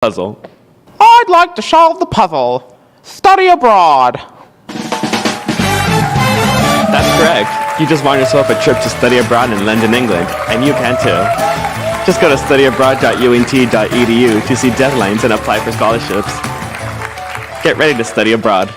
Puzzle. I'd like to solve the puzzle. Study abroad. That's correct. You just won yourself a trip to study abroad in London, England, and you can too. Just go to studyabroad.unt.edu to see deadlines and apply for scholarships. Get ready to study abroad.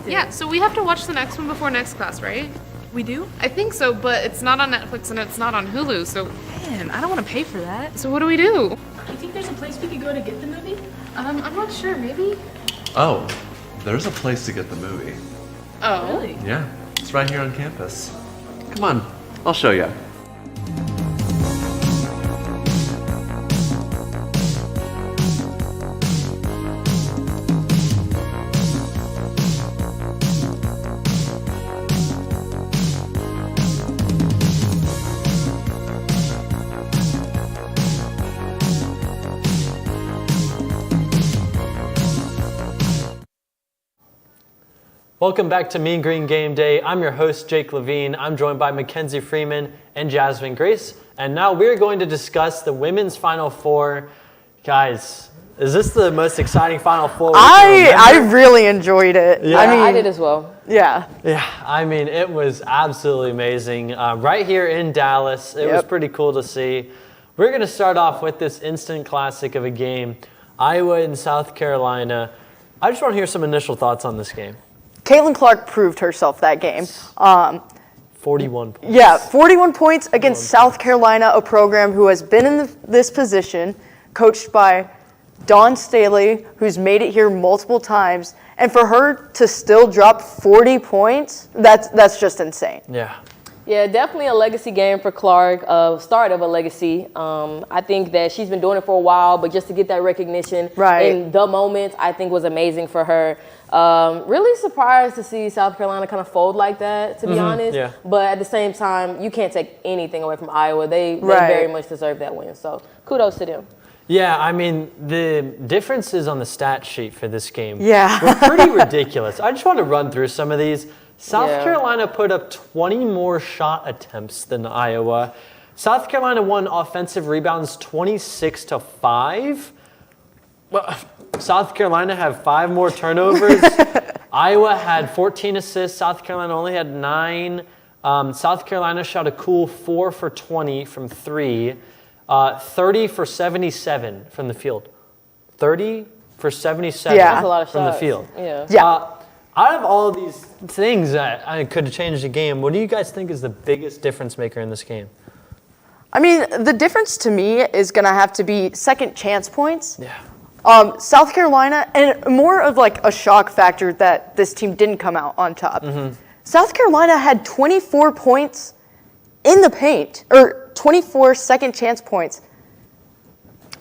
Yeah, so we have to watch the next one before next class, right? We do? I think so, but it's not on Netflix and it's not on Hulu, so... Man, I don't want to pay for that. So what do we do? You think there's a place we could go to get the movie? I'm not sure, maybe? Oh, there's a place to get the movie. Oh. Really? Yeah, it's right here on campus. Come on, I'll show you. Welcome back to Mean Green Game Day. I'm your host, Jake Levine. I'm joined by Mackenzie Freeman and Jasmine Grace. And now we're going to discuss the women's Final Four. Guys, is this the most exciting Final Four? I really enjoyed it. Yeah. I did as well. Yeah. Yeah, I mean, it was absolutely amazing. Right here in Dallas, it was pretty cool to see. We're going to start off with this instant classic of a game, Iowa and South Carolina. I just want to hear some initial thoughts on this game. Caitlin Clark proved herself that game. 41 points. Yeah, 41 points against South Carolina, a program who has been in this position, coached by Dawn Staley, who's made it here multiple times. And for her to still drop 40 points, that's just insane. Yeah. Yeah, definitely a legacy game for Clark, start of a legacy. I think that she's been doing it for a while, but just to get that recognition in the moment, I think was amazing for her. Really surprised to see South Carolina kind of fold like that, to be honest. Yeah. But at the same time, you can't take anything away from Iowa. They very much deserve that win. So kudos to them. Yeah, I mean, the differences on the stat sheet for this game were pretty ridiculous. I just want to run through some of these. South Carolina put up 20 more shot attempts than Iowa. South Carolina won offensive rebounds 26-5. Well, South Carolina had 5 more turnovers. Iowa had 14 assists. South Carolina only had 9. South Carolina shot a cool 4 for 20 from 3. 30 for 77 from the field. 30 for 77 That's a lot of from the shots. field. Yeah. Out of all of these things that I could have changed the game, what do you guys think is the biggest difference maker in this game? I mean, the difference to me is going to have to be second chance points. Yeah. South Carolina, and more of like a shock factor that this team didn't come out on top. South Carolina had 24 points in the paint, or 24 second chance points.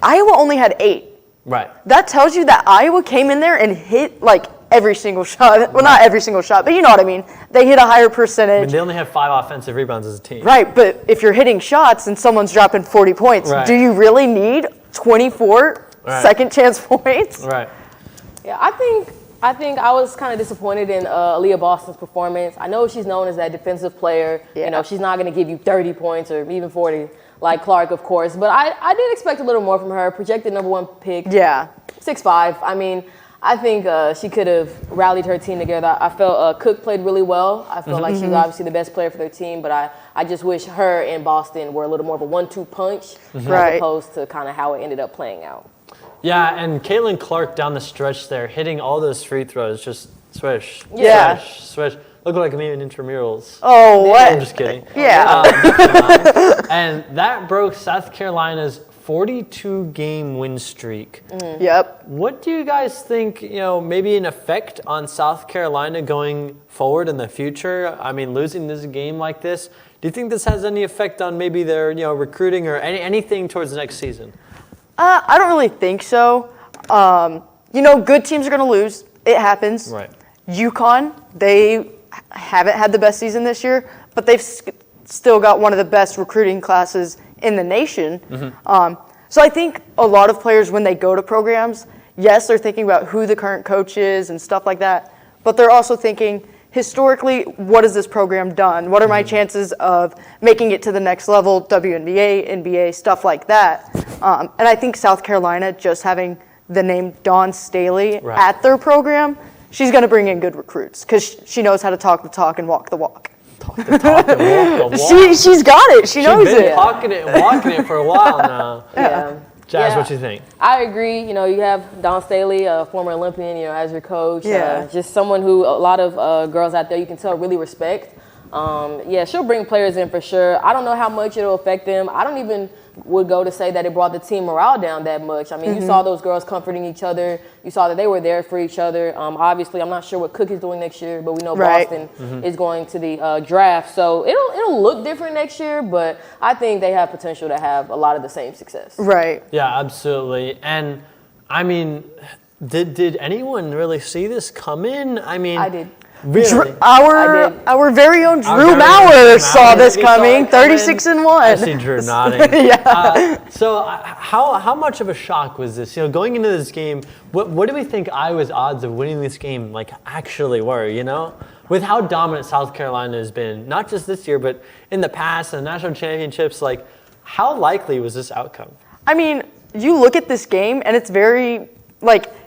Iowa only had 8. Right. That tells you that Iowa came in there and hit like every single shot. Well, not every single shot, but you know what I mean. They hit a higher percentage. I mean, they only have 5 offensive rebounds as a team. Right, but if you're hitting shots and someone's dropping 40 points, do you really need 24 second chance points? Right. Yeah, I think I was kind of disappointed in Aaliyah Boston's performance. I know she's known as that defensive player. Yeah. You know, she's not going to give you 30 points or even 40 like Clark, of course. But I did expect a little more from her. Projected #1 pick. Yeah. 6'5". I mean, I think she could have rallied her team together. I felt Cook played really well. I felt like she was obviously the best player for their team, but I just wish her and Boston were a little more of a 1-2 punch as opposed to kind of how it ended up playing out. Yeah, and Caitlin Clark down the stretch there, hitting all those free throws, just swish, swish. Look like me in intramurals. Oh, what? I'm just kidding. Yeah. And that broke South Carolina's 42-game win streak. Yep. What do you guys think, maybe an effect on South Carolina going forward in the future? I mean, losing this game like this, Do you think this has any effect on maybe their recruiting or anything towards the next season? I don't really think so. Good teams are going to lose. It happens. Right. UConn, they haven't had the best season this year, but they've still got one of the best recruiting classes in the nation. So I think a lot of players, when they go to programs, yes, they're thinking about who the current coach is and stuff like that, but they're also thinking, historically, what has this program done? What are my chances of making it to the next level, WNBA, NBA, stuff like that? And I think South Carolina, just having the name Dawn Staley at their program, she's going to bring in good recruits because she knows how to talk the talk and walk the walk. Talk the talk and walk the walk. She's got it. She knows She's been it. talking it and walking it for a while now. Yeah. Jazz, what you think? I agree. You have Dawn Staley, a former Olympian, as your coach. Yeah. Just someone who a lot of girls out there you can tell really respect. She'll bring players in for sure. I don't know how much it'll affect them. I don't even would go to say that it brought the team morale down that much. I mean, you saw those girls comforting each other. You saw that they were there for each other. Obviously, I'm not sure what Cook is doing next year, but we know Boston is going to the draft. So it'll look different next year, but I think they have potential to have a lot of the same success. Right. Yeah, absolutely. And, I mean, did anyone really see this come in? I mean, I did. Really? Our very own Drew Maurer saw this coming, 36-1. I see Drew nodding. So how much of a shock was this? Going into this game, what do we think Iowa's odds of winning this game actually were? With how dominant South Carolina has been, not just this year, but in the past and the national championships. How likely was this outcome? I mean, you look at this game and it's very.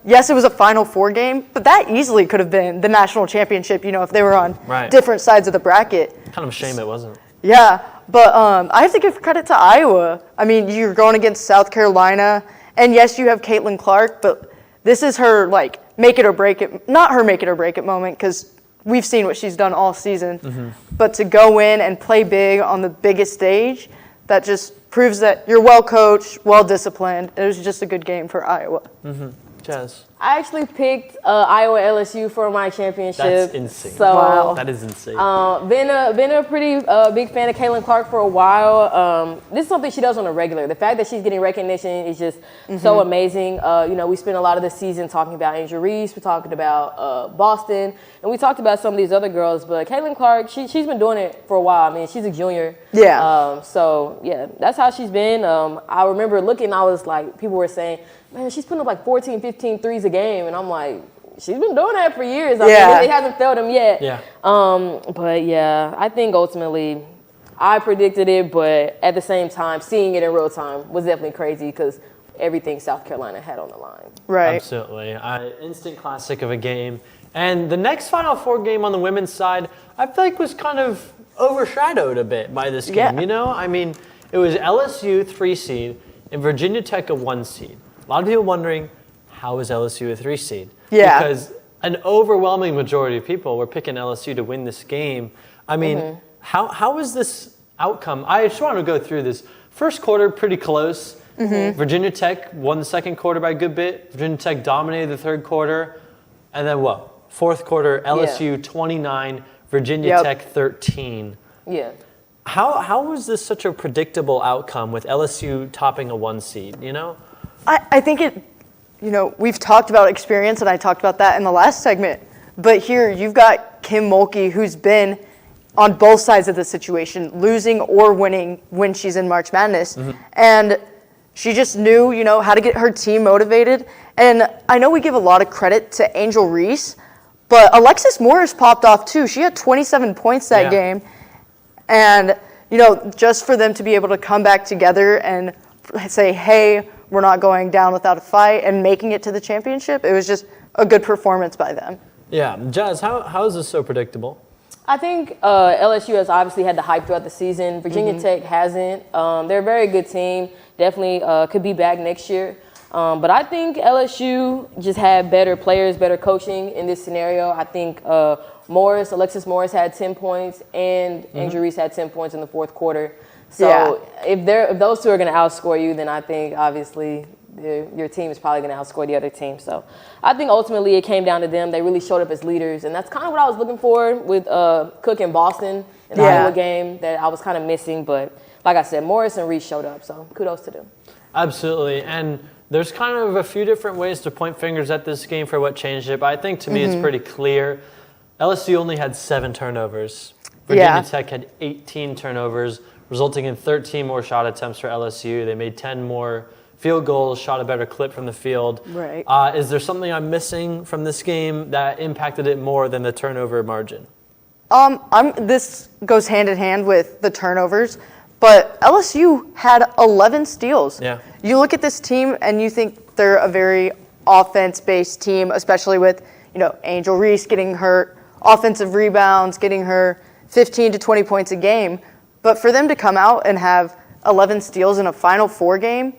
Yes, it was a Final Four game, but that easily could have been the national championship, if they were on different sides of the bracket. Kind of a shame it wasn't. Yeah, but I have to give credit to Iowa. I mean, you're going against South Carolina, and yes, you have Caitlin Clark, but this is her, make it or break it. Not her make it or break it moment, because we've seen what she's done all season. But to go in and play big on the biggest stage, that just proves that you're well coached, well disciplined. It was just a good game for Iowa. Jazz. I actually picked Iowa LSU for my championship. That's insane. So, wow. That is insane. Been a pretty big fan of Caitlin Clark for a while. This is something she does on a regular. The fact that she's getting recognition is just so amazing. We spent a lot of the season talking about Angel Reese. We talked about Boston, and we talked about some of these other girls. But Caitlin Clark, she's been doing it for a while. I mean, she's a junior. Yeah. That's how she's been. I remember looking. I was like, people were saying, man, she's putting up 14, 15 threes a game. And I'm like, she's been doing that for years. I mean, it hasn't failed them yet. Yeah. I think ultimately I predicted it, but at the same time, seeing it in real time was definitely crazy because everything South Carolina had on the line. Right. Absolutely. Instant classic of a game. And the next Final Four game on the women's side, I feel like was kind of overshadowed a bit by this game. I mean, it was LSU 3 seed and Virginia Tech a 1 seed. A lot of people wondering, how is LSU a 3 seed? Yeah. Because an overwhelming majority of people were picking LSU to win this game. I mean, how was this outcome? I just want to go through this. First quarter, pretty close. Virginia Tech won the second quarter by a good bit. Virginia Tech dominated the third quarter. And then what? Fourth quarter, LSU 29, Virginia Tech 13. Yeah. How was this such a predictable outcome with LSU topping a 1 seed, I think we've talked about experience, and I talked about that in the last segment. But here, you've got Kim Mulkey, who's been on both sides of the situation, losing or winning when she's in March Madness. And she just knew, how to get her team motivated. And I know we give a lot of credit to Angel Reese, but Alexis Morris popped off too. She had 27 points that game. And, just for them to be able to come back together and say, hey, we're not going down without a fight and making it to the championship, it was just a good performance by them. Yeah. Jazz, how is this so predictable? I think LSU has obviously had the hype throughout the season. Virginia Tech hasn't. They're a very good team. Definitely could be back next year. But I think LSU just had better players, better coaching in this scenario. I think Alexis Morris had 10 points and Angel Reese had 10 points in the fourth quarter. So if those two are going to outscore you, then I think obviously your team is probably going to outscore the other team. So I think ultimately it came down to them. They really showed up as leaders, and that's kind of what I was looking for with Cook and Boston in the Iowa game that I was kind of missing. But like I said, Morris and Reese showed up, so kudos to them. Absolutely, and there's kind of a few different ways to point fingers at this game for what changed it, but I think to me it's pretty clear. LSU only had 7 turnovers. Virginia Tech had 18 turnovers, resulting in 13 more shot attempts for LSU. They made 10 more field goals, shot a better clip from the field. Right. Is there something I'm missing from this game that impacted it more than the turnover margin? This goes hand in hand with the turnovers, but LSU had 11 steals. Yeah. You look at this team and you think they're a very offense-based team, especially with, Angel Reese getting her offensive rebounds, getting her 15 to 20 points a game. But for them to come out and have 11 steals in a Final Four game,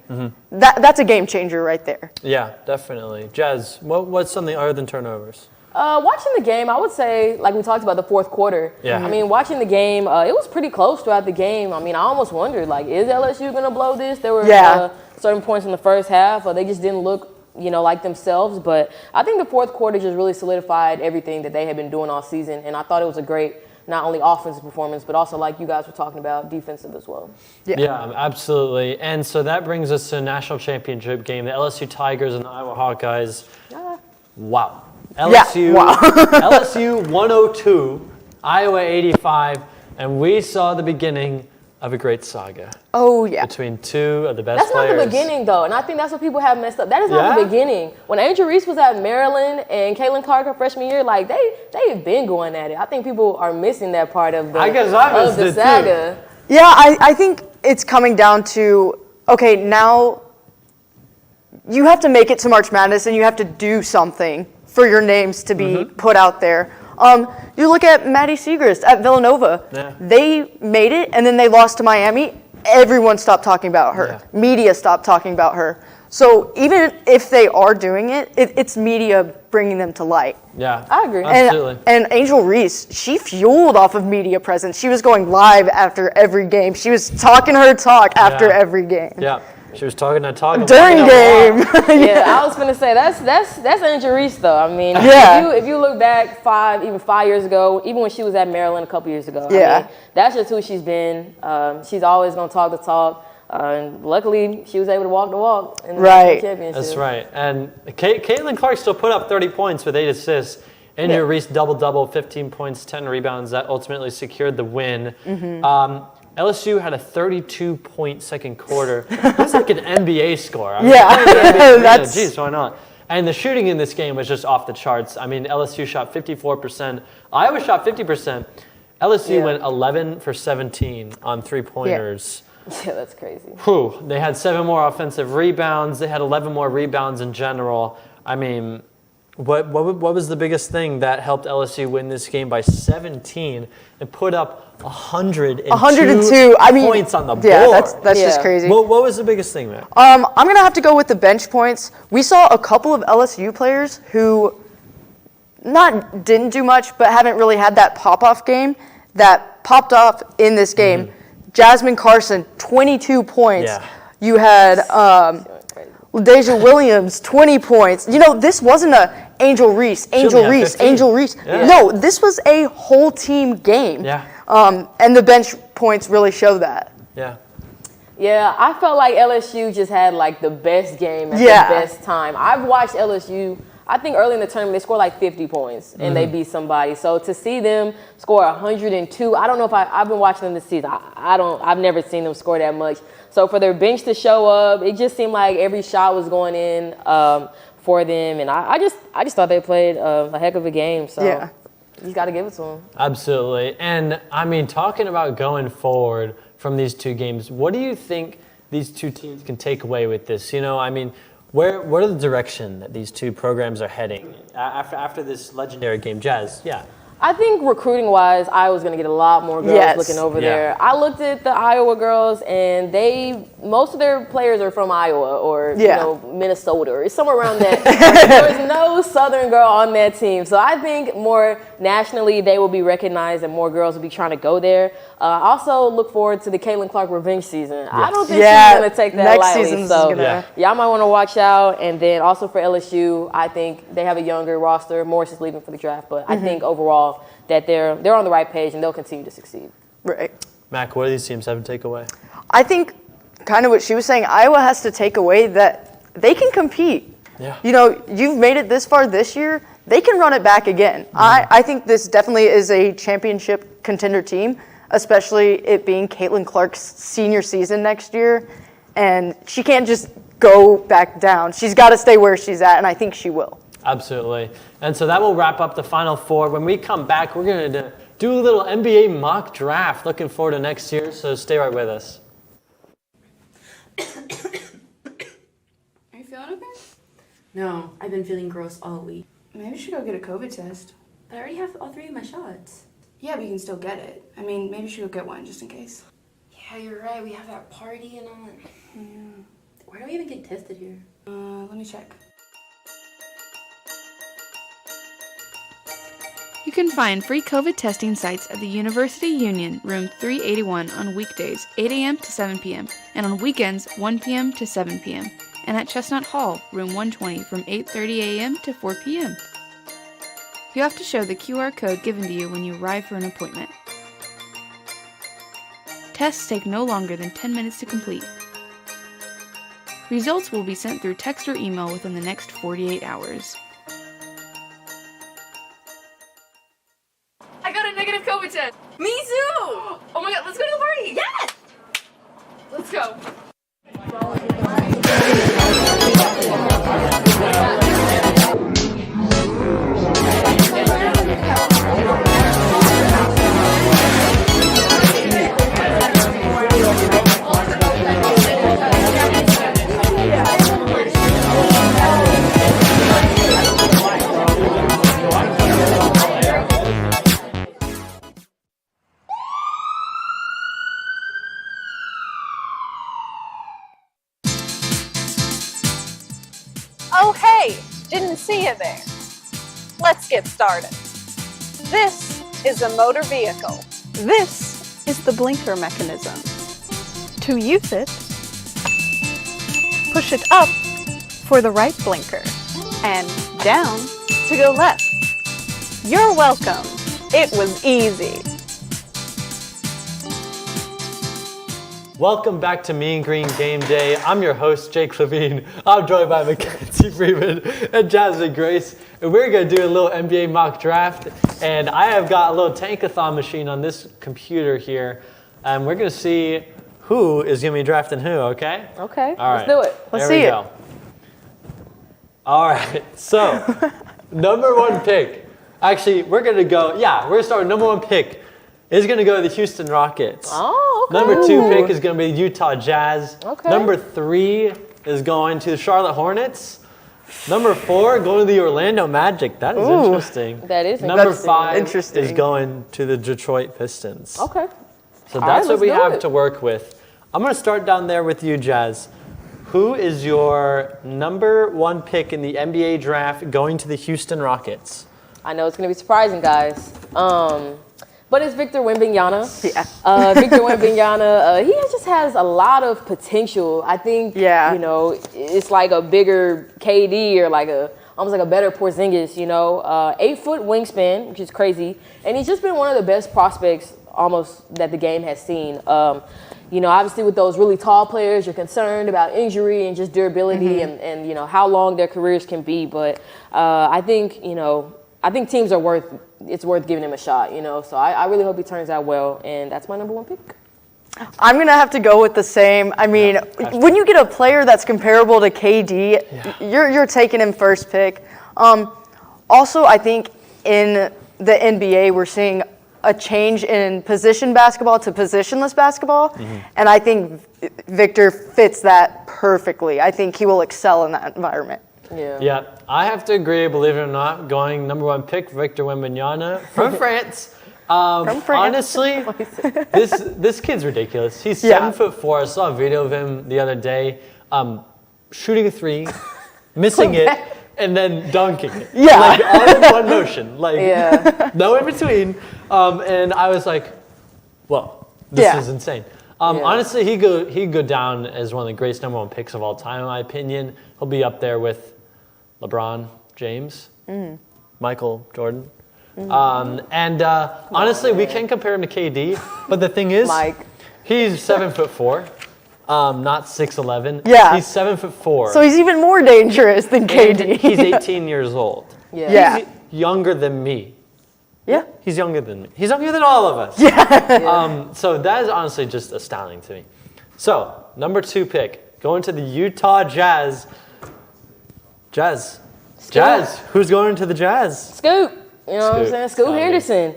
that's a game changer right there. Yeah, definitely. Jazz, what's something other than turnovers? Watching the game, I would say, like we talked about the fourth quarter. Yeah. I mean, watching the game, it was pretty close throughout the game. I mean, I almost wondered, is LSU going to blow this? There were certain points in the first half, they just didn't look, like themselves. But I think the fourth quarter just really solidified everything that they had been doing all season. And I thought it was a great, not only offensive performance, but also, like you guys were talking about, defensive as well. Yeah, absolutely. And so that brings us to a national championship game, the LSU Tigers and the Iowa Hawkeyes. Wow. LSU 102, Iowa 85, and we saw the beginning of a great saga. Oh, yeah. Between two of the best players. That's not the beginning, though, and I think that's what people have messed up. That is not the beginning. When Angel Reese was at Maryland and Caitlin Clark her freshman year, they've been going at it. I think people are missing that part of the saga. Yeah, I think it's coming down to, okay, now you have to make it to March Madness and you have to do something for your names to be put out there. You look at Maddie Siegrist at Villanova. Yeah. They made it, and then they lost to Miami. Everyone stopped talking about her. Yeah. Media stopped talking about her. So even if they are doing it, it's media bringing them to light. Yeah, I agree. Absolutely. And Angel Reese, she fueled off of media presence. She was going live after every game. She was talking her talk after every game. Yeah. She was talking that talk during game. Yeah, I was gonna say that's Angel Reese though. I mean, if you look back 5 years ago, even when she was at Maryland a couple years ago, I mean, that's just who she's been. She's always gonna talk the talk. And luckily, she was able to walk the walk in the national championship. That's right. And Caitlin Clark still put up 30 points with 8 assists. Angel Reese double-double, 15 points, 10 rebounds. That ultimately secured the win. LSU had a 32-point second quarter. That's like an NBA score. I mean, geez, why not? And the shooting in this game was just off the charts. I mean, LSU shot 54%. Iowa shot 50%. LSU went 11 for 17 on three-pointers. Yeah, that's crazy. Whew. They had 7 more offensive rebounds. They had 11 more rebounds in general. I mean, what was the biggest thing that helped LSU win this game by 17 and put up 102 points on the board? Yeah, that's just crazy. What was the biggest thing there? I'm going to have to go with the bench points. We saw a couple of LSU players who didn't do much, but haven't really had that pop-off game that popped off in this game. Jasmine Carson, 22 points. Yeah. You had Deja Williams, 20 points. This wasn't a Angel Reese. Yeah. No, this was a whole team game. Yeah. And the bench points really show that. Yeah. Yeah, I felt like LSU just had the best game at the best time. I've watched LSU. I think early in the tournament, they scored 50 points, and they beat somebody. So to see them score 102, I don't know if I've been watching them this season. I've never seen them score that much. So for their bench to show up, it just seemed like every shot was going in for them. And I just thought they played a heck of a game. So you just got to give it to them. Absolutely. And, I mean, talking about going forward from these two games, what do you think these two teams can take away with this? I mean, what are the direction that these two programs are heading after this legendary game? Jazz, I think recruiting-wise, Iowa's going to get a lot more girls looking over there. I looked at the Iowa girls, and most of their players are from Iowa or Minnesota or somewhere around that. There's no Southern girl on that team. So I think more nationally they will be recognized and more girls will be trying to go there. I also look forward to the Caitlin Clark revenge season. I don't think she's going to take that lightly. So y'all might want to watch out. And then also for LSU, I think they have a younger roster. Morris is leaving for the draft, but I think overall that they're on the right page and they'll continue to succeed. Right. Mac, what do these teams have to take away? I think kind of what she was saying, Iowa has to take away that they can compete. Yeah. You know, you've made it this far this year. They can run it back again. I think this definitely is a championship contender team, especially it being Caitlin Clark's senior season next year. And she can't just go back down. She's got to stay where she's at, and I think she will. Absolutely. And so that will wrap up the Final Four. When we come back, we're going to do a little NBA mock draft. Looking forward to next year, so stay right with us. Are you feeling okay? No, I've been feeling gross all week. Maybe you should go get a COVID test. But I already have all 3 of my shots. Yeah, but you can still get it. I mean, maybe you should go get one just in case. Yeah, you're right. We have that party and all that. Yeah. Where do we even get tested here? Let me check. You can find free COVID testing sites at the University Union, room 381 on weekdays, 8 a.m. to 7 p.m., and on weekends, 1 p.m. to 7 p.m., and at Chestnut Hall, room 120 from 8:30 a.m. to 4 p.m. You have to show the QR code given to you when you arrive for an appointment. Tests take no longer than 10 minutes to complete. Results will be sent through text or email within the next 48 hours. I got a negative COVID test. Me too! Oh my god, let's go to the party. Yes! Let's go. Oh hey, didn't see you there. Let's get started. This is a motor vehicle. This is the blinker mechanism. To use it, push it up for the right blinker and down to go left. You're welcome. It was easy. Welcome back to Mean Green Game Day. I'm your host, Jake Levine. I'm joined by Mackenzie Freeman and Jasmine Grace. And we're going to do a little NBA mock draft. And I have got a little tankathon machine on this computer here. And we're going to see who is going to be drafting who, okay? Okay, All let's right. do it. Let's see it. All right, so number 1 pick. Actually, we're going to start with number 1 pick. Is going to go to the Houston Rockets. Oh, okay. Number 2 pick is going to be the Utah Jazz. Okay. Number 3 is going to the Charlotte Hornets. Number 4 going to the Orlando Magic. That is interesting. That is Number interesting. 5 is going to the Detroit Pistons. Okay. So All that's right, what we let's do have it. to work with. I'm going to start down there with you, Jazz. Who is your number 1 pick in the NBA draft going to the Houston Rockets? I know it's going to be surprising, guys. But it's Victor Wembanyama. Yeah. Victor Wembanyama, he just has a lot of potential. I think, it's like a bigger KD or almost like a better Porzingis, 8-foot wingspan, which is crazy. And he's just been one of the best prospects almost that the game has seen. Obviously with those really tall players, you're concerned about injury and just durability and how long their careers can be. But I think teams are worth giving him a shot, So I really hope he turns out well, and that's my number 1 pick. I'm going to have to go with the same. I mean, when you get a player that's comparable to KD, you're taking him first pick. Also, I think in the NBA, we're seeing a change in position basketball to positionless basketball, and I think Victor fits that perfectly. I think he will excel in that environment. Yeah, I have to agree. Believe it or not, going number 1 pick, Victor Wembanyama from France. Honestly, this kid's ridiculous. He's 7'4". I saw a video of him the other day, shooting a 3, missing it, and then dunking it. Yeah. Like all in one motion. Like no in between. And I was like, whoa, this is insane. Honestly, he'd go down as one of the greatest number 1 picks of all time, in my opinion. He'll be up there with LeBron James, Michael Jordan. Honestly, we can compare him to KD, but the thing is, he's 7'4", not 6'11". Yeah. He's 7'4". So he's even more dangerous than KD. And he's 18 years old. He's younger than me. Yeah. He's younger than me. He's younger than all of us. So that is honestly just astounding to me. So, number 2 pick, going to the Utah Jazz. Jazz. Who's going to the Jazz? Scoot. You know what I'm saying? Scoot Henderson.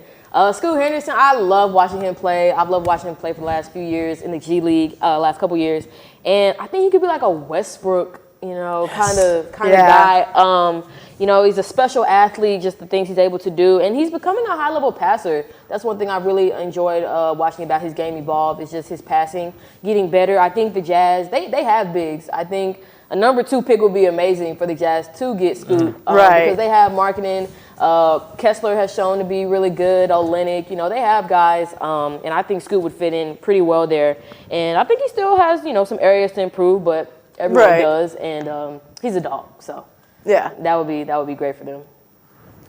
Scoot Henderson, I love watching him play. I've loved watching him play for the last few years in the G League, last couple years. And I think he could be like a Westbrook, kind of guy. He's a special athlete, just the things he's able to do. And he's becoming a high-level passer. That's one thing I really enjoyed watching about his game evolve, is just his passing getting better. I think the Jazz, they have bigs. I think a number 2 pick would be amazing for the Jazz to get Scoot. Because they have marketing. Kessler has shown to be really good. Olynyk, they have guys. And I think Scoot would fit in pretty well there. And I think he still has, some areas to improve, but everyone does. And he's a dog, so. Yeah. That would be great for them.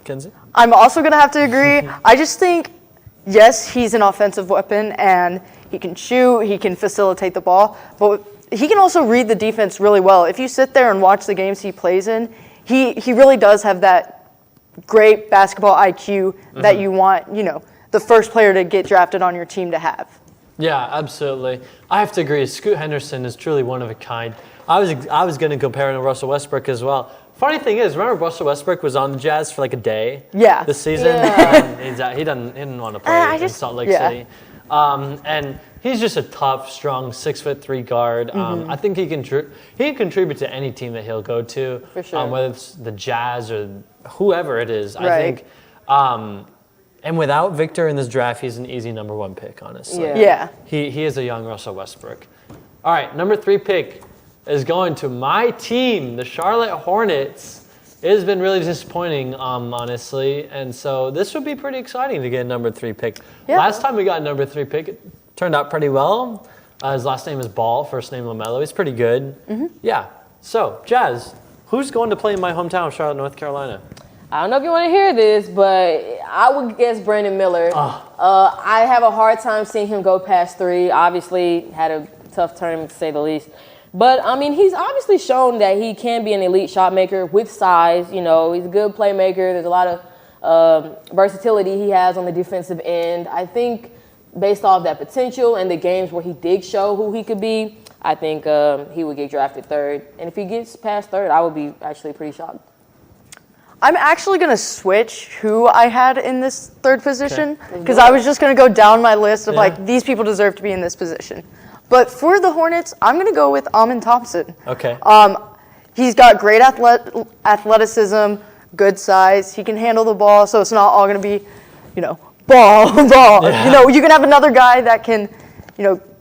Kenzie? I'm also going to have to agree. I just think, yes, he's an offensive weapon, and he can shoot, he can facilitate the ball, but he can also read the defense really well. If you sit there and watch the games he plays in, he really does have that great basketball IQ that you want, the first player to get drafted on your team to have. Yeah, absolutely. I have to agree. Scoot Henderson is truly one of a kind. I was going to compare him to Russell Westbrook as well. Funny thing is, remember Russell Westbrook was on the Jazz for like a day this season? He didn't want to play in Salt Lake City. And he's just a tough, strong 6'3" guard. I think he can contribute to any team that he'll go to, for sure. Whether it's the Jazz or whoever it is. I think, and without Victor in this draft, he's an easy number 1 pick, honestly. He is a young Russell Westbrook. All right, number 3 pick is going to my team, the Charlotte Hornets. It has been really disappointing, honestly, and so this would be pretty exciting to get a number 3 pick. Last time we got a number 3 pick, it turned out pretty well. His last name is Ball, first name LaMelo. He's pretty good. So, Jazz, who's going to play in my hometown of Charlotte, North Carolina? I don't know if you want to hear this, but I would guess Brandon Miller. I have a hard time seeing him go past 3. Obviously, had a tough tournament to say the least. But, I mean, he's obviously shown that he can be an elite shot maker with size. He's a good playmaker. There's a lot of versatility he has on the defensive end. I think based off that potential and the games where he did show who he could be, I think he would get drafted 3rd. And if he gets past 3rd, I would be actually pretty shocked. I'm actually going to switch who I had in this 3rd position because I was just going to go down my list of these people deserve to be in this position. But for the Hornets, I'm going to go with Amen Thompson. Okay. He's got great athleticism, good size. He can handle the ball, so it's not all going to be, ball. Yeah. You can have another guy that can,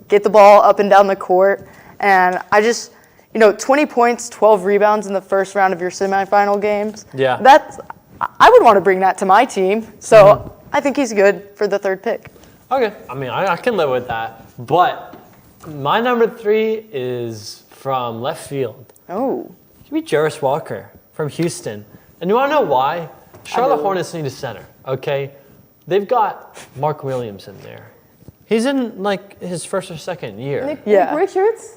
get the ball up and down the court. And I just, 20 points, 12 rebounds in the first round of your semifinal games. Yeah. I would want to bring that to my team. So I think he's good for the 3rd pick. Okay. I mean, I can live with that. But my number 3 is from left field. Oh. It could be Jarris Walker from Houston. And you want to know why? Charlotte Hornets need a center, okay? They've got Mark Williams in there. He's in, his 1st or 2nd year. Nick Richards?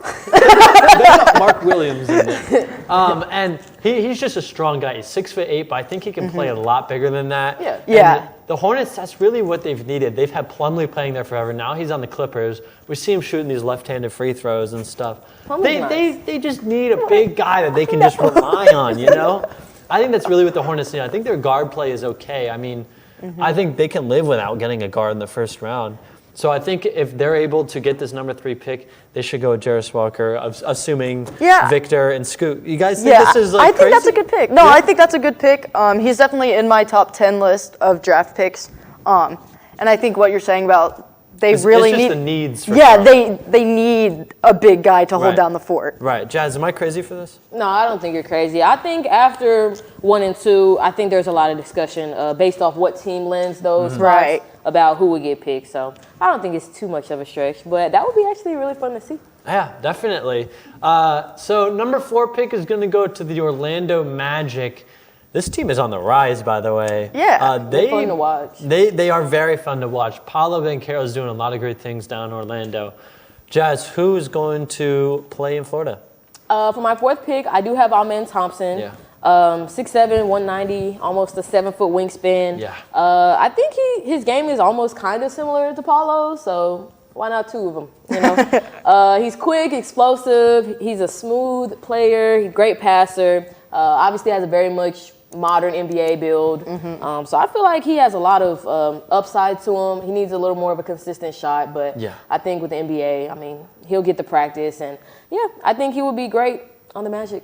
They've got Mark Williams in there. And he's just a strong guy. He's 6'8", but I think he can play a lot bigger than that. Yeah. The Hornets, that's really what they've needed. They've had Plumlee playing there forever. Now he's on the Clippers. We see him shooting these left-handed free throws and stuff. They just need a big guy that they can just rely on, I think that's really what the Hornets need. I think their guard play is okay. I mean, I think they can live without getting a guard in the first round. So I think if they're able to get this number 3 pick, they should go with Jarris Walker, assuming Victor and Scoot. You guys think this is like I think that's a good pick. No, I think that's a good pick. He's definitely in my top 10 list of draft picks. And I think what you're saying about it's really just need the needs for they need a big guy to hold down the fort. Right. Jazz, am I crazy for this? No, I don't think you're crazy. I think after 1 and 2, I think there's a lot of discussion based off what team lends those spots about who would get picked. So I don't think it's too much of a stretch, but that would be actually really fun to see. Yeah, definitely. So number 4 pick is going to go to the Orlando Magic. This team is on the rise, by the way. Yeah, they're fun to watch. They are very fun to watch. Paolo Banchero is doing a lot of great things down in Orlando. Jazz, who is going to play in Florida? For my 4th pick, I do have Amen Thompson. Yeah. 6'7", 190, almost a 7-foot wingspan. Yeah. I think his game is almost kind of similar to Paulo's, so why not 2 of them? You know, he's quick, explosive. He's a smooth player. He's a great passer. Obviously has a very much modern NBA build. So I feel like he has a lot of upside to him. He needs a little more of a consistent shot, but I think with the NBA, I mean, he'll get the practice, and I think he would be great on the Magic.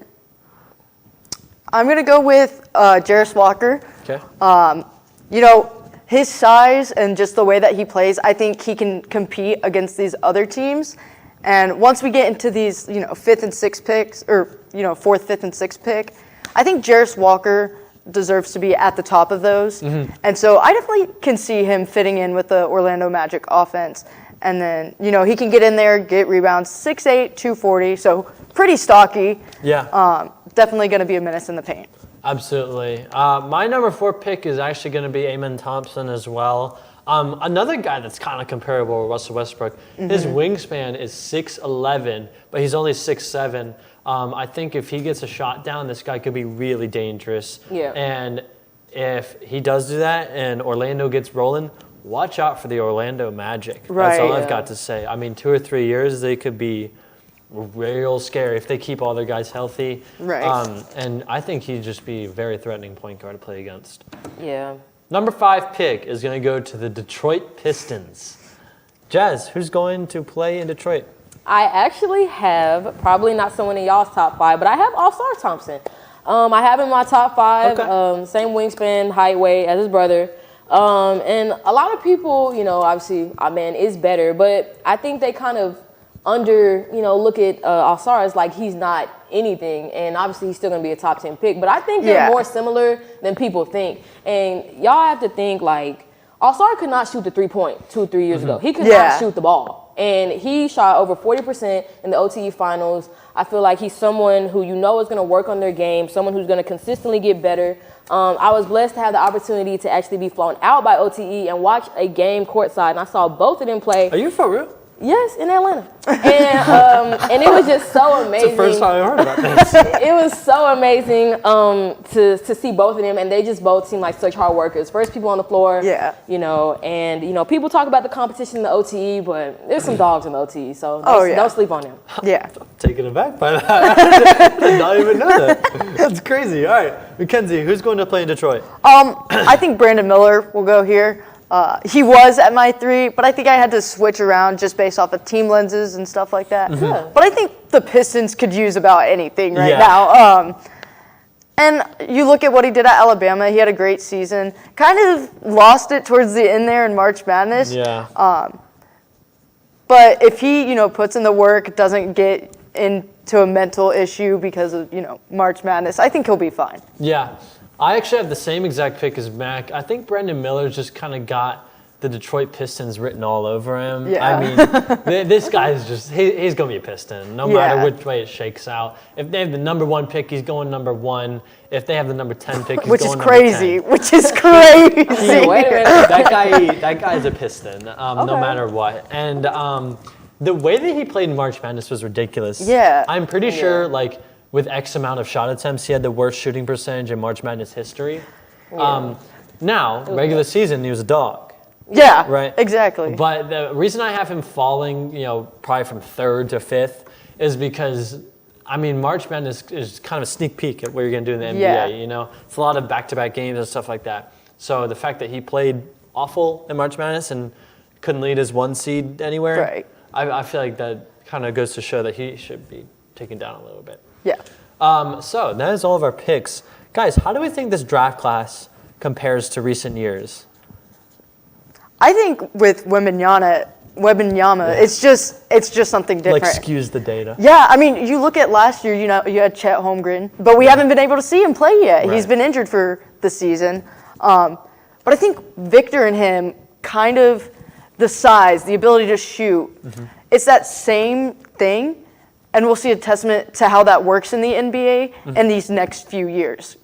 I'm gonna go with Jarris Walker. Okay. You know, his size and just the way that he plays, I think he can compete against these other teams. And once we get into these, 5th and 6th picks, or 4th, 5th, and 6th pick, I think Jarris Walker deserves to be at the top of those. And so I definitely can see him fitting in with the Orlando Magic offense. And then, he can get in there, get rebounds, 6'8", 240, so pretty stocky. Yeah. Definitely going to be a menace in the paint. Absolutely. My number 4 pick is actually going to be Amen Thompson as well. Another guy that's kind of comparable with Russell Westbrook. His wingspan is 6'11", but he's only 6'7". I think if he gets a shot down, this guy could be really dangerous. Yeah. And if he does do that and Orlando gets rolling, watch out for the Orlando Magic. Right. That's all I've got to say. I mean, 2 or 3 years, they could be real scary if they keep all their guys healthy. Right. And I think he'd just be a very threatening point guard to play against. Yeah. Number 5 pick is going to go to the Detroit Pistons. Jazz, who's going to play in Detroit? I actually have, probably not someone in y'all's top 5, but I have All-Star Thompson. I have him in my top 5, same wingspan, height, weight as his brother. And a lot of people, obviously, Amen is better, but I think they kind of look at All-Star as like he's not anything, and obviously he's still going to be a top 10 pick. But I think they're more similar than people think. And y'all have to think, like, All-Star could not shoot the 3-point 2 or 3 years ago. He could not shoot the ball. And he shot over 40% in the OTE finals. I feel like he's someone who is going to work on their game, someone who's going to consistently get better. I was blessed to have the opportunity to actually be flown out by OTE and watch a game courtside, and I saw both of them play. Are you for real? Yes, in Atlanta. And it was just so amazing. It's the first time I heard about this. It was so amazing to see both of them, and they just both seem like such hard workers. First people on the floor. Yeah. And people talk about the competition in the OTE, but there's some dogs in the OTE, so don't sleep on them. Yeah. I'm taken aback by that. I did not even know that. That's crazy. All right, Mackenzie, who's going to play in Detroit? I think Brandon Miller will go here. He was at my 3, but I think I had to switch around just based off of team lenses and stuff like that. But I think the Pistons could use about anything right now. And you look at what he did at Alabama. He had a great season. Kind of lost it towards the end there in March Madness. Yeah. But if he, puts in the work, doesn't get into a mental issue because of, March Madness, I think he'll be fine. Yeah. I actually have the same exact pick as Mac. I think Brandon Miller's just kind of got the Detroit Pistons written all over him. Yeah. I mean, this guy's just, he's going to be a Piston, no matter which way it shakes out. If they have the number 1 pick, he's going number 1. If they have the number 10 pick, he's going number 10. Which is crazy. Wait a minute. That guy's a Piston, no matter what. And the way that he played in March Madness was ridiculous. Yeah. I'm pretty sure, with X amount of shot attempts, he had the worst shooting percentage in March Madness history. Yeah. Now, regular season, he was a dog. Yeah, right. Exactly. But the reason I have him falling, probably from 3rd to 5th, is because, March Madness is kind of a sneak peek at what you're going to do in the NBA. It's a lot of back-to-back games and stuff like that. So the fact that he played awful in March Madness and couldn't lead his 1 seed anywhere. Right. I feel like that kind of goes to show that he should be taken down a little bit. Yeah. So that is all of our picks. Guys, how do we think this draft class compares to recent years? I think with Wembanyama, it's just something different. Like, excuse the data. Yeah, I mean, you look at last year, you had Chet Holmgren, but we haven't been able to see him play yet. Right. He's been injured for the season. But I think Victor and him, kind of the size, the ability to shoot, it's that same thing, and we'll see a testament to how that works in the NBA in these next few years.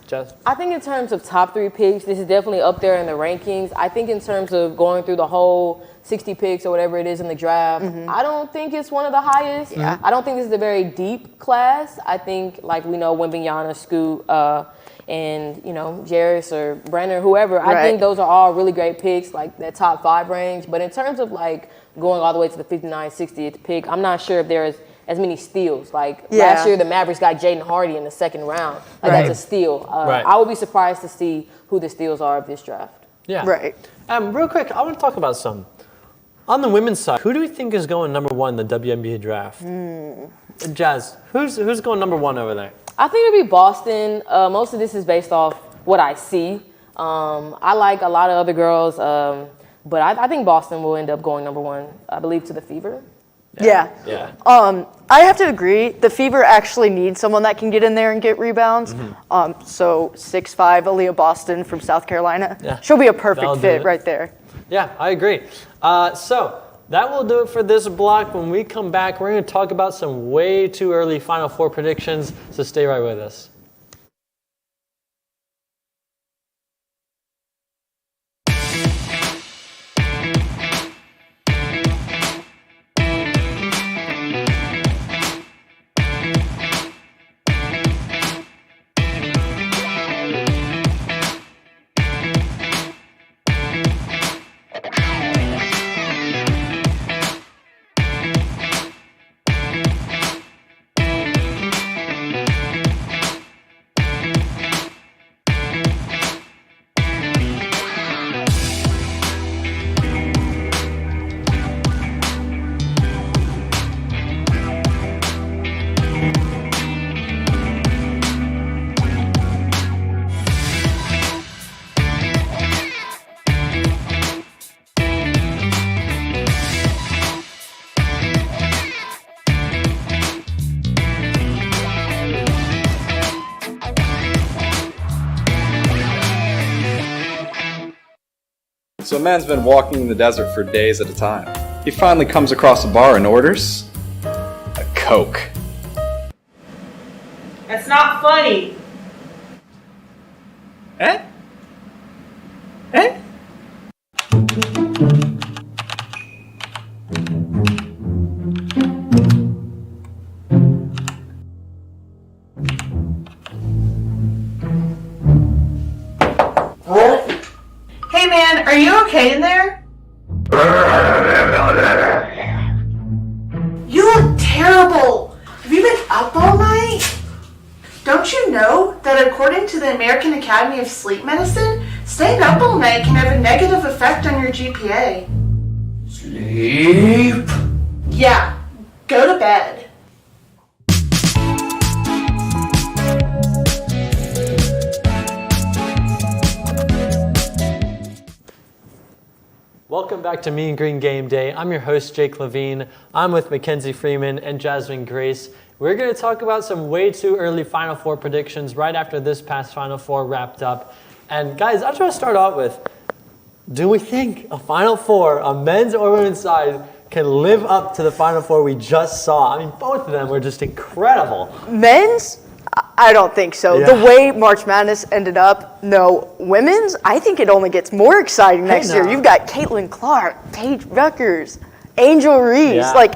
Jess? I think in terms of top 3 picks, this is definitely up there in the rankings. I think in terms of going through the whole 60 picks or whatever it is in the draft, I don't think it's one of the highest. Yeah. I don't think this is a very deep class. I think, like we know, Wembanyama, Scoot, and, Jarris or Brenner, whoever, I think those are all really great picks, like that top 5 range. But in terms of, like, going all the way to the 59th, 60th pick, I'm not sure if there's as many steals. Like, last year, the Mavericks got Jaden Hardy in the 2nd round. Like, that's a steal. I would be surprised to see who the steals are of this draft. Yeah. Right. Real quick, I want to talk about some. On the women's side, who do we think is going number 1 in the WNBA draft? Jazz, who's going number 1 over there? I think it'll be Boston. Most of this is based off what I see. I like a lot of other girls, but I think Boston will end up going number 1, I believe, to the Fever. Yeah. I have to agree. The Fever actually needs someone that can get in there and get rebounds. So 6'5", Aaliyah Boston from South Carolina. Yeah. She'll be a perfect fit right there. Yeah, I agree. So that will do it for this block. When we come back, we're going to talk about some way too early Final Four predictions. So stay right with us. So a man's been walking in the desert for days at a time. He finally comes across a bar and orders a Coke. That's not funny. Eh? Eh? Hey man, are you okay in there? You look terrible. Have you been up all night? Don't you know that according to the American Academy of Sleep Medicine, staying up all night can have a negative effect on your GPA? Sleep? Yeah, go to bed. Welcome back to Mean Green Game Day. I'm your host, Jake Levine. I'm with Mackenzie Freeman and Jasmine Grace. We're going to talk about some way too early Final Four predictions right after this past Final Four wrapped up. And guys, I just want to start out with, do we think a Final Four, a men's or women's side, can live up to the Final Four we just saw? I mean, both of them were just incredible. Men's? I don't think so. Yeah. The way March Madness ended up, no. Women's, I think it only gets more exciting next year. You've got Caitlin Clark, Paige Bueckers, Angel Reese. Yeah. Like,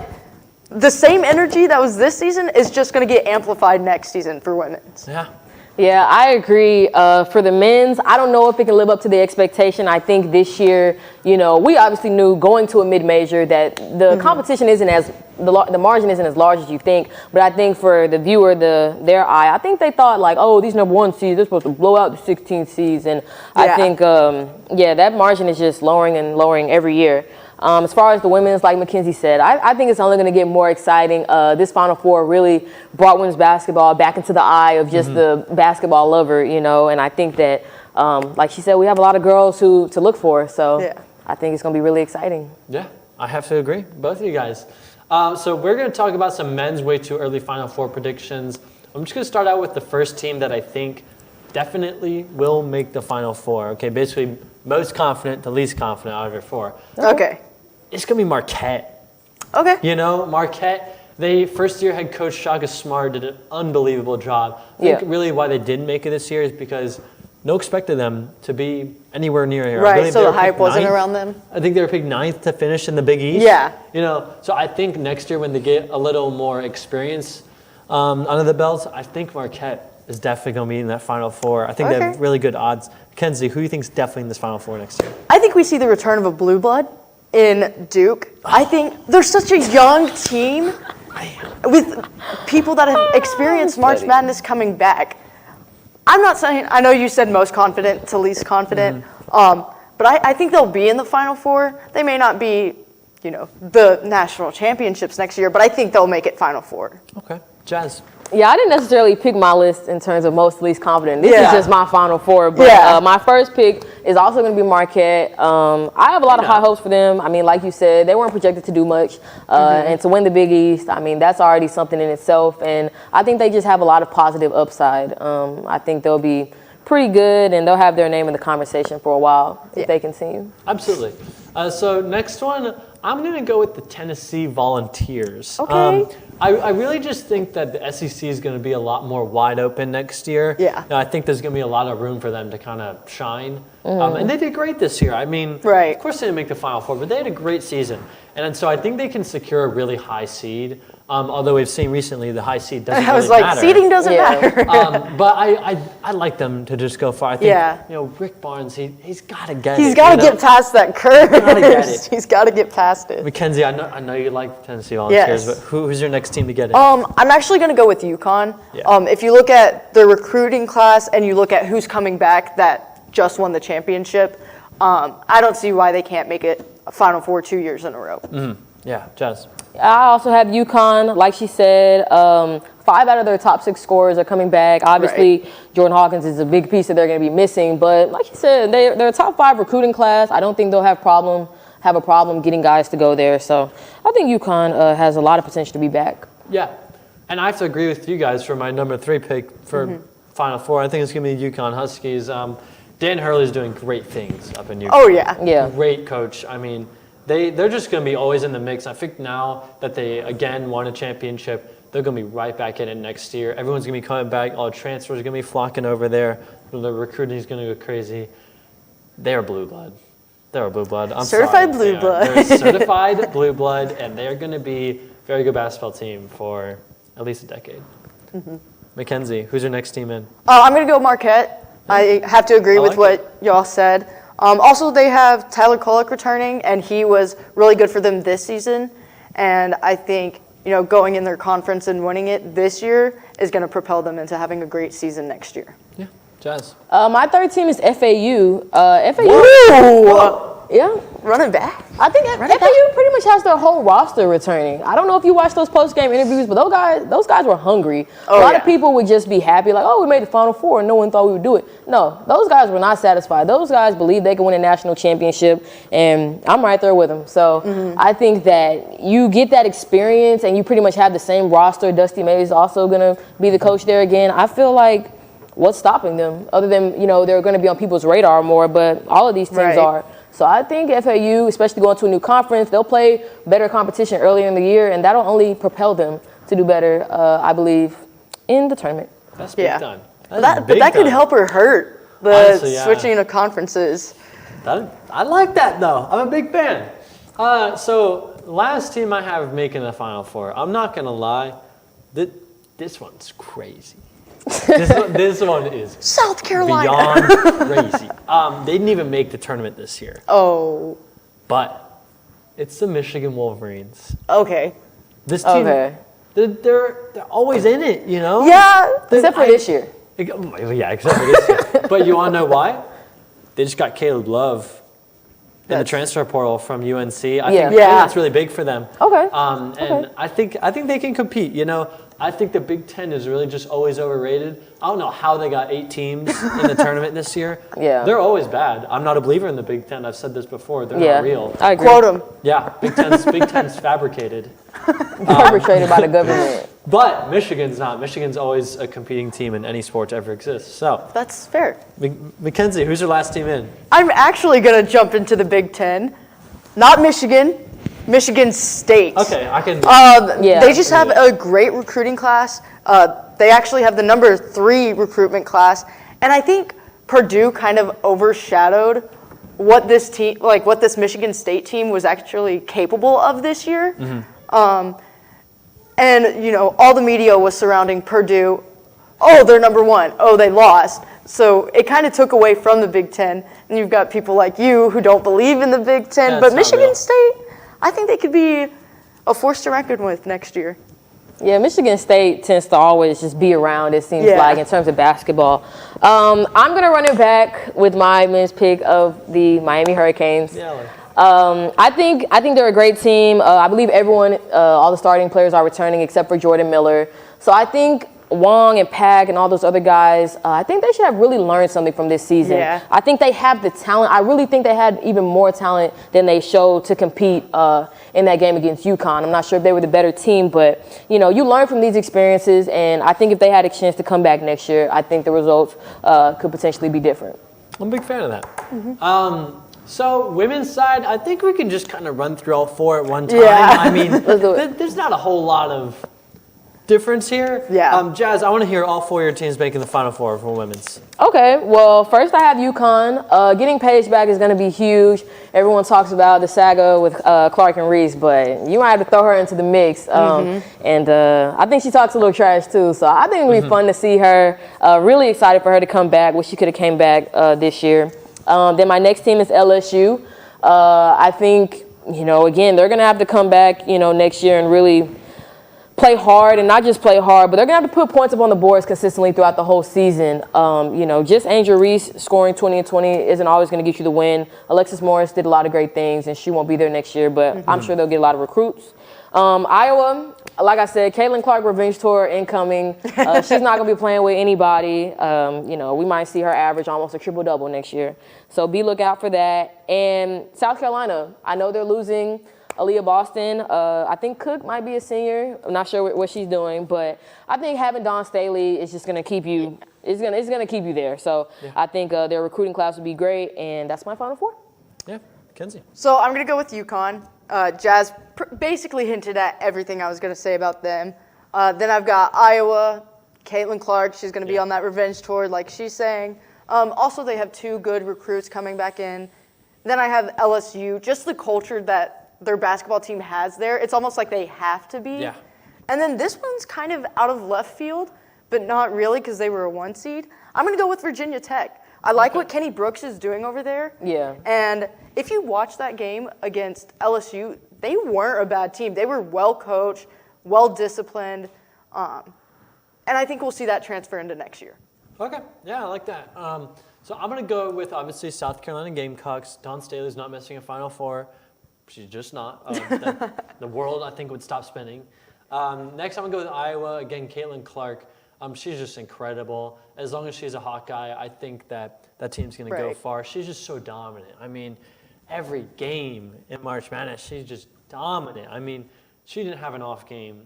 the same energy that was this season is just going to get amplified next season for women's. Yeah. Yeah, I agree. For the men's, I don't know if it can live up to the expectation. I think this year, we obviously knew going to a mid-major that the competition isn't as, the margin isn't as large as you think. But I think for the viewer, their eye, I think they thought like, oh, these number 1 seeds, they're supposed to blow out the 16 seeds. And I think, that margin is just lowering and lowering every year. As far as the women's, like Mackenzie said, I think it's only going to get more exciting. This Final Four really brought women's basketball back into the eye of just the basketball lover, and I think that, like she said, we have a lot of girls to look for. So I think it's going to be really exciting. Yeah, I have to agree. Both of you guys. So we're going to talk about some men's way too early Final Four predictions. I'm just going to start out with the first team that I think definitely will make the Final Four. Okay, basically most confident to least confident out of your 4. Okay. It's going to be Marquette. Okay. Marquette, first year head coach Shaka Smart did an unbelievable job. I think really why they didn't make it this year is because no expected them to be anywhere near here. Right, so the hype wasn't around them. I think they were picked 9th to finish in the Big East. Yeah. So I think next year when they get a little more experience under the belts, I think Marquette is definitely going to be in that Final Four. I think they have really good odds. Kenzie, who do you think is definitely in this Final Four next year? I think we see the return of a blue blood in Duke. I think they're such a young team with people that have experienced March Madness coming back. I'm not saying, I know you said most confident to least confident, but I think they'll be in the Final Four. They may not be, the national championships next year, but I think they'll make it Final Four. Okay. Jazz. Yeah, I didn't necessarily pick my list in terms of most least confident. This is just my Final Four. But my first pick is also going to be Marquette. I have a lot of high hopes for them. I mean, like you said, they weren't projected to do much. And to win the Big East, I mean, that's already something in itself. And I think they just have a lot of positive upside. I think they'll be pretty good, and they'll have their name in the conversation for a while if they continue. Absolutely. So next one, I'm going to go with the Tennessee Volunteers. Okay. I really just think that the SEC is going to be a lot more wide open next year. Yeah. I think there's going to be a lot of room for them to kind of shine. And they did great this year. I mean, of course they didn't make the Final Four, but they had a great season. And so I think they can secure a really high seed. Although we've seen recently the high seed doesn't really matter. Seeding doesn't matter. But I like them to just go far. I think, Rick Barnes, he's got to get it. He's got to get past that curve. He's got to get past it. Mackenzie, I know you like the Tennessee Volunteers, but who's your next team to get in? I'm actually going to go with UConn. If you look at the recruiting class and you look at who's coming back that just won the championship, I don't see why they can't make it a Final Four 2 years in a row. Yeah, Jazz. I also have UConn. Like she said, 5 out of their top 6 scorers are coming back. Obviously, Jordan Hawkins is a big piece that they're going to be missing. But like you said, they're a top 5 recruiting class. I don't think they'll have a problem getting guys to go there. So I think UConn has a lot of potential to be back. Yeah, and I have to agree with you guys for my number 3 pick for Final Four. I think it's going to be UConn Huskies. Dan Hurley's doing great things up in UConn. Oh, yeah. Great coach. I mean, they're just going to be always in the mix. I think now that they, again, won a championship, they're going to be right back in it next year. Everyone's going to be coming back. All the transfers are going to be flocking over there. The recruiting is going to go crazy. They're blue blood. They're a blue blood. I'm certified sorry. blue blood. They're certified blue blood, and they're going to be a very good basketball team for at least a decade. Mackenzie, who's your next team in? I'm going to go Marquette. I have to agree with what y'all said. Also, they have Tyler Kolek returning, and he was really good for them this season. And I think, going in their conference and winning it this year is going to propel them into having a great season next year. Yeah, Jazz. My third team is FAU. Yeah. Running back? I think FAU pretty much has their whole roster returning. I don't know if you watched those post-game interviews, but those guys were hungry. A lot of people would just be happy, like, oh, we made the Final Four, and no one thought we would do it. No, those guys were not satisfied. Those guys believe they can win a national championship, and I'm right there with them. So I think that you get that experience, and you pretty much have the same roster. Dusty May is also going to be the coach there again. I feel like what's stopping them? Other than, they're going to be on people's radar more, but all of these teams are. So I think FAU, especially going to a new conference, they'll play better competition earlier in the year, and that'll only propel them to do better, I believe, in the tournament. That's big time. But that could help or hurt, the switching of conferences. I like that, though. I'm a big fan. So last team I have making the Final Four, I'm not going to lie, this one's crazy. This one is South Carolina. beyond crazy. They didn't even make the tournament this year. Oh. But it's the Michigan Wolverines. Okay. This team, they're always in it, you know? Yeah. Except for this year. Yeah, except for this year. But you want to know why? They just got Caleb Love in the transfer portal from UNC. I think that's really big for them. Okay. And I think they can compete. You know, I think the Big Ten is really just always overrated. I don't know how they got 8 teams in the tournament this year. Yeah. They're always bad. I'm not a believer in the Big Ten. I've said this before. They're not real. I agree. Quote them. Yeah, Big Ten's fabricated. Perpetrated by the government. But Michigan's not. Michigan's always a competing team in any sport to ever exist. So that's fair. Mackenzie, who's your last team in? I'm actually going to jump into the Big Ten. Not Michigan. Michigan State. Okay, I can. They just have a great recruiting class. They actually have the number 3 recruitment class, and I think Purdue kind of overshadowed what this team, like what this Michigan State team was actually capable of this year. Mm-hmm. And you know, all the media was surrounding Purdue. Oh, they're number 1. Oh, they lost. So it kind of took away from the Big Ten, and you've got people like you who don't believe in the Big Ten. Yeah, but Michigan State, I think they could be a force to reckon with next year. Yeah, Michigan State tends to always just be around, it seems like, in terms of basketball. I'm going to run it back with my men's pick of the Miami Hurricanes. I think they're a great team. I believe everyone, all the starting players are returning except for Jordan Miller. So I think Wong and Pack and all those other guys, I think they should have really learned something from this season. Yeah. I think they have the talent. I really think they had even more talent than they showed to compete in that game against UConn. I'm not sure if they were the better team, but you know, you learn from these experiences, and I think if they had a chance to come back next year, I think the results could potentially be different. I'm a big fan of that. So women's side, I think we can just kind of run through all 4 at one time. Yeah. I mean, there's not a whole lot of difference here. Yeah. Jazz, I want to hear all 4 of your teams making the Final Four for women's. Okay, well, first I have UConn. Getting Paige back is going to be huge. Everyone talks about the saga with Clark and Reese, but you might have to throw her into the mix. And I think she talks a little trash too, so I think it'll be fun to see her. Really excited for her to come back. Wish she could have came back this year. Then my next team is LSU. I think, you know, again, they're going to have to come back, you know, next year and really play hard, and not just play hard, but they're going to have to put points up on the boards consistently throughout the whole season. You know, just Angel Reese scoring 20 and 20 isn't always going to get you the win. Alexis Morris did a lot of great things, and she won't be there next year, but I'm sure they'll get a lot of recruits. Iowa, like I said, Caitlin Clark revenge tour incoming. She's not going to be playing with anybody. You know, we might see her average almost a triple-double next year. So be lookout for that. And South Carolina, I know they're losing Aaliyah Boston. I think Cook might be a senior. I'm not sure what she's doing, but I think having Dawn Staley is just going to keep you. It's going to keep you there. So I think their recruiting class would be great, and that's my Final Four. Yeah, Kenzie. So I'm going to go with UConn. Jazz basically hinted at everything I was going to say about them. Then I've got Iowa, Caitlin Clark. She's going to be on that revenge tour, like she's saying. Also, they have 2 good recruits coming back in. Then I have LSU. Just the culture that their basketball team has there. It's almost like they have to be. Yeah. And then this one's kind of out of left field, but not really because they were a 1 seed. I'm going to go with Virginia Tech. I like what Kenny Brooks is doing over there. Yeah. And if you watch that game against LSU, they weren't a bad team. They were well coached, well disciplined, and I think we'll see that transfer into next year. Okay, yeah, I like that. So I'm going to go with, obviously, South Carolina Gamecocks. Dawn Staley's not missing a Final Four. She's just not. The world, I think, would stop spinning. Next, I'm going to go with Iowa. Again, Caitlin Clark. She's just incredible. As long as she's a Hawkeye, I think that team's going to go far. She's just so dominant. I mean, every game in March Madness, she's just dominant. I mean, she didn't have an off game.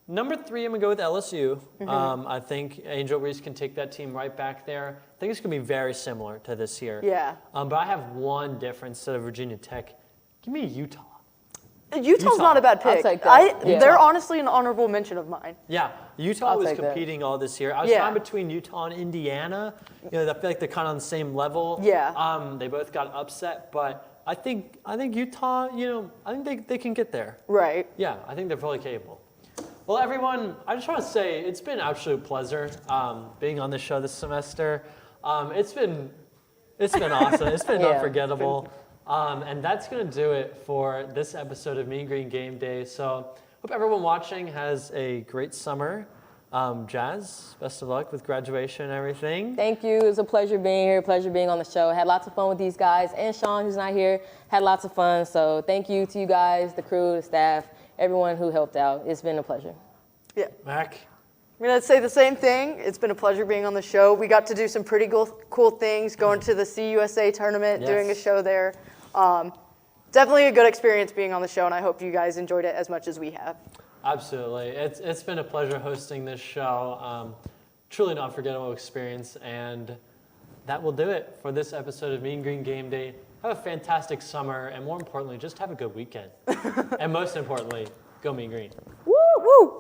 Number 3, I'm going to go with LSU. I think Angel Reese can take that team right back there. I think it's going to be very similar to this year. Yeah. But I have one difference to Virginia Tech. Give me Utah. Utah's not a bad pick. I'll take that. They're honestly an honorable mention of mine. Yeah, Utah was competing all this year. I was trying between Utah and Indiana. You know, I feel like they're kind of on the same level. Yeah. They both got upset, but I think Utah. You know, I think they can get there. Right. Yeah, I think they're fully capable. Well, everyone, I just want to say it's been an absolute pleasure being on the show this semester. It's been awesome. It's been unforgettable. And that's going to do it for this episode of Mean Green Game Day. So hope everyone watching has a great summer. Jazz, best of luck with graduation and everything. Thank you. It was a pleasure being here, pleasure being on the show. Had lots of fun with these guys. And Sean, who's not here, had lots of fun. So thank you to you guys, the crew, the staff, everyone who helped out. It's been a pleasure. Yeah. Mac? I'm going to say the same thing. It's been a pleasure being on the show. We got to do some pretty cool things, going to the CUSA tournament, doing a show there. Definitely a good experience being on the show, and I hope you guys enjoyed it as much as we have. Absolutely. It's been a pleasure hosting this show. Truly an unforgettable experience, and that will do it for this episode of Mean Green Game Day. Have a fantastic summer, and more importantly, just have a good weekend. And most importantly, go Mean Green. Woo! Woo!